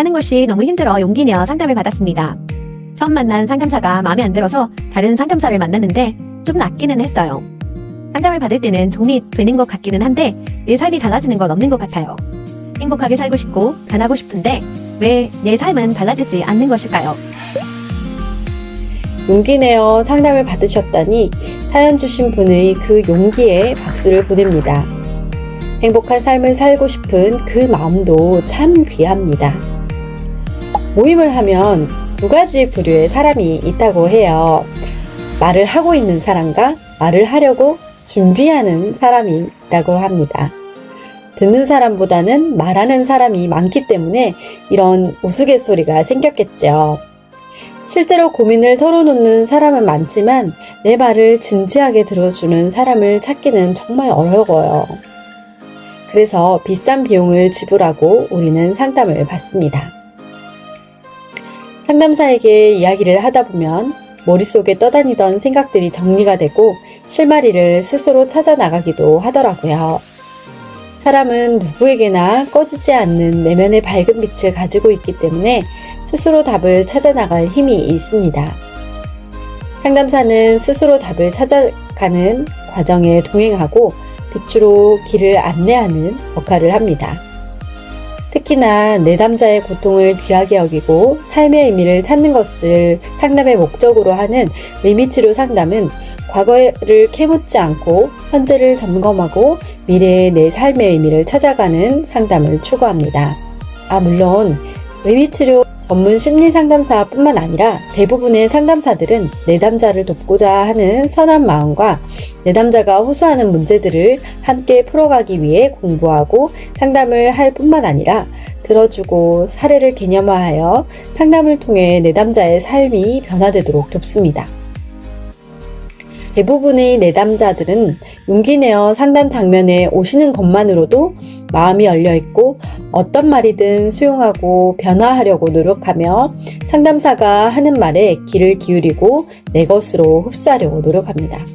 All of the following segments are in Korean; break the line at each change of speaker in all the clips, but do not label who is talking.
사는 것이 너무 힘들어 용기 내어 상담을 받았습니다. 처음 만난 상담사가 마음에 안 들어서 다른 상담사를 만났는데 좀 낫기는 했어요. 상담을 받을 때는 도움이 되는 것 같기는 한데 내 삶이 달라지는 건 없는 것 같아요. 행복하게 살고 싶고 변하고 싶은데 왜 내 삶은 달라지지 않는 것일까요?
용기 내어 상담을 받으셨다니 사연 주신 분의 그 용기에 박수를 보냅니다. 행복한 삶을 살고 싶은 그 마음도 참 귀합니다. 모임을 하면 두 가지 부류의 사람이 있다고 해요. 말을 하고 있는 사람과 말을 하려고 준비하는 사람이 있다고 합니다. 듣는 사람보다는 말하는 사람이 많기 때문에 이런 우스갯소리가 생겼겠죠. 실제로 고민을 털어놓는 사람은 많지만 내 말을 진지하게 들어주는 사람을 찾기는 정말 어려워요. 그래서 비싼 비용을 지불하고 우리는 상담을 받습니다. 상담사에게 이야기를 하다 보면 머릿속에 떠다니던 생각들이 정리가 되고 실마리를 스스로 찾아 나가기도 하더라고요. 사람은 누구에게나 꺼지지 않는 내면의 밝은 빛을 가지고 있기 때문에 스스로 답을 찾아 나갈 힘이 있습니다. 상담사는 스스로 답을 찾아가는 과정에 동행하고 빛으로 길을 안내하는 역할을 합니다. 특히나 내담자의 고통을 귀하게 여기고 삶의 의미를 찾는 것을 상담의 목적으로 하는 의미치료 상담은 과거를 캐묻지 않고 현재를 점검하고 미래의 내 삶의 의미를 찾아가는 상담을 추구합니다. 물론 의미치료 전문 심리상담사뿐만 아니라 대부분의 상담사들은 내담자를 돕고자 하는 선한 마음과 내담자가 호소하는 문제들을 함께 풀어가기 위해 공부하고 상담을 할 뿐만 아니라 들어주고 사례를 개념화하여 상담을 통해 내담자의 삶이 변화되도록 돕습니다. 대부분의 내담자들은 용기 내어 상담 장면에 오시는 것만으로도 마음이 열려있고 어떤 말이든 수용하고 변화하려고 노력하며 상담사가 하는 말에 귀를 기울이고 내 것으로 흡수하려고 노력합니다.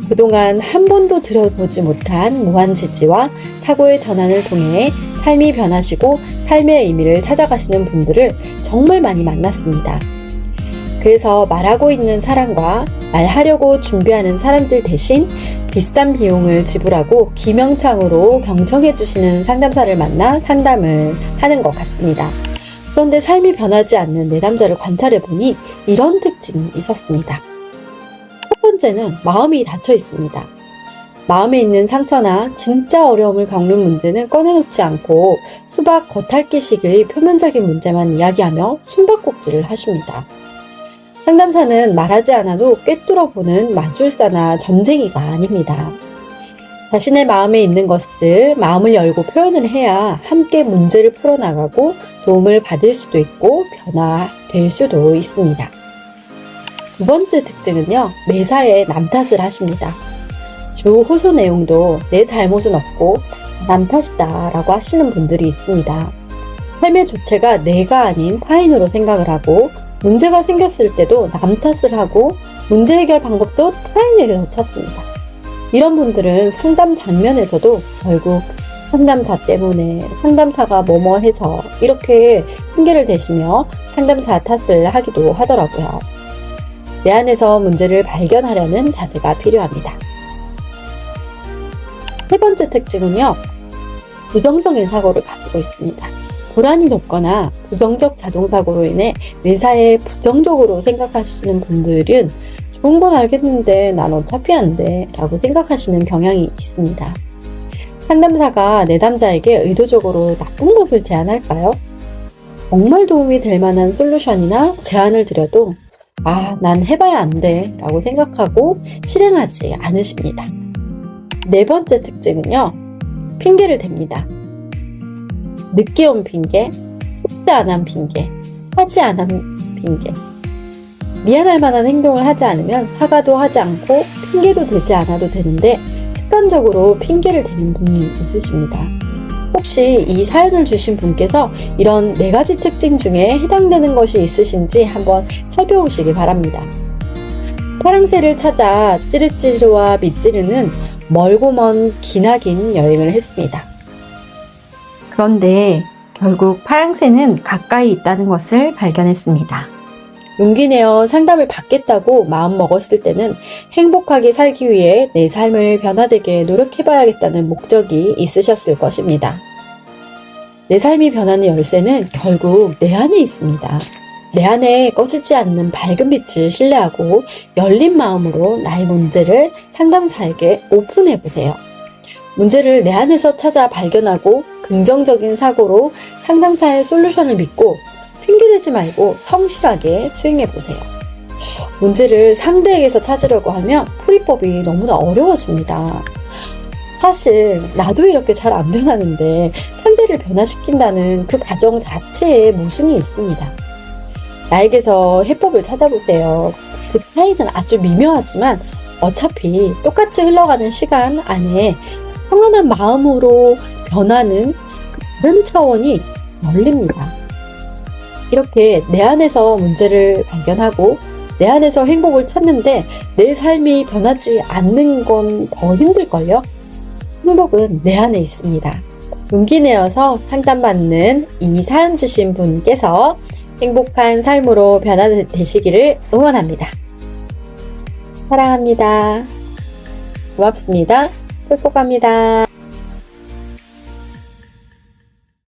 그동안 한 번도 들어보지 못한 무한 지지와 사고의 전환을 통해 삶이 변하시고 삶의 의미를 찾아가시는 분들을 정말 많이 만났습니다. 그래서 말하고 있는 사람과 말하려고 준비하는 사람들 대신 비싼 비용을 지불하고 기명창으로 경청해 주시는 상담사를 만나 상담을 하는 것 같습니다. 그런데 삶이 변하지 않는 내담자를 관찰해 보니 이런 특징이 있었습니다. 첫 번째는 마음이 닫혀 있습니다. 마음에 있는 상처나 진짜 어려움을 겪는 문제는 꺼내놓지 않고 수박 겉핥기식의 표면적인 문제만 이야기하며 숨바꼭질을 하십니다. 상담사는 말하지 않아도 꿰뚫어보는 마술사나 점쟁이가 아닙니다. 자신의 마음에 있는 것을 마음을 열고 표현을 해야 함께 문제를 풀어나가고 도움을 받을 수도 있고 변화될 수도 있습니다. 두 번째 특징은요, 매사에 남 탓을 하십니다. 주 호소 내용도 내 잘못은 없고 남 탓이다 라고 하시는 분들이 있습니다. 삶의 주체가 내가 아닌 타인으로 생각을 하고 문제가 생겼을 때도 남 탓을 하고 문제 해결 방법도 타인에게서 찾습니다. 이런 분들은 상담 장면에서도 결국 상담사 때문에 상담사가 뭐뭐 해서 이렇게 핑계를 대시며 상담사 탓을 하기도 하더라고요. 내 안에서 문제를 발견하려는 자세가 필요합니다. 세 번째 특징은요, 부정적인 사고를 가지고 있습니다. 불안이 높거나 부정적 자동사고로 인해 매사에 부정적으로 생각하시는 분들은 좋은 건 알겠는데 난 어차피 안 돼 라고 생각하시는 경향이 있습니다. 상담사가 내담자에게 의도적으로 나쁜 것을 제안할까요? 정말 도움이 될 만한 솔루션이나 제안을 드려도 난 해봐야 안 돼 라고 생각하고 실행하지 않으십니다. 네 번째 특징은요, 핑계를 댑니다. 늦게 온 핑계, 속지 않은 핑계, 하지 않은 핑계. 미안할 만한 행동을 하지 않으면 사과도 하지 않고 핑계도 대지 않아도 되는데 습관적으로 핑계를 대는 분이 있으십니다. 혹시 이 사연을 주신 분께서 이런 4가지 특징 중에 해당되는 것이 있으신지 한번 살펴보시기 바랍니다. 파랑새를 찾아 찌르찌르와 밑찌르는 멀고 먼 기나긴 여행을 했습니다. 그런데 결국 파랑새는 가까이 있다는 것을 발견했습니다. 용기 내어 상담을 받겠다고 마음먹었을 때는 행복하게 살기 위해 내 삶을 변화되게 노력해봐야겠다는 목적이 있으셨을 것입니다. 내 삶이 변하는 열쇠는 결국 내 안에 있습니다. 내 안에 꺼지지 않는 밝은 빛을 신뢰하고 열린 마음으로 나의 문제를 상담사에게 오픈해보세요. 문제를 내 안에서 찾아 발견하고 긍정적인 사고로 상담사의 솔루션을 믿고 핑계대지 말고 성실하게 수행해보세요. 문제를 상대에게서 찾으려고 하면 풀이법이 너무나 어려워집니다. 사실 나도 이렇게 잘 안 변하는데 상대를 변화시킨다는 그 과정 자체에 모순이 있습니다. 나에게서 해법을 찾아보세요. 그 차이는 아주 미묘하지만 어차피 똑같이 흘러가는 시간 안에 평안한 마음으로 변하는 다른 차원이 열립니다. 이렇게 내 안에서 문제를 발견하고 내 안에서 행복을 찾는데 내 삶이 변하지 않는 건 더 힘들걸요? 행복은 내 안에 있습니다. 용기 내어서 상담받는 이 사연 주신 분께서 행복한 삶으로 변화되시기를 응원합니다. 사랑합니다. 고맙습니다. 축복합니다.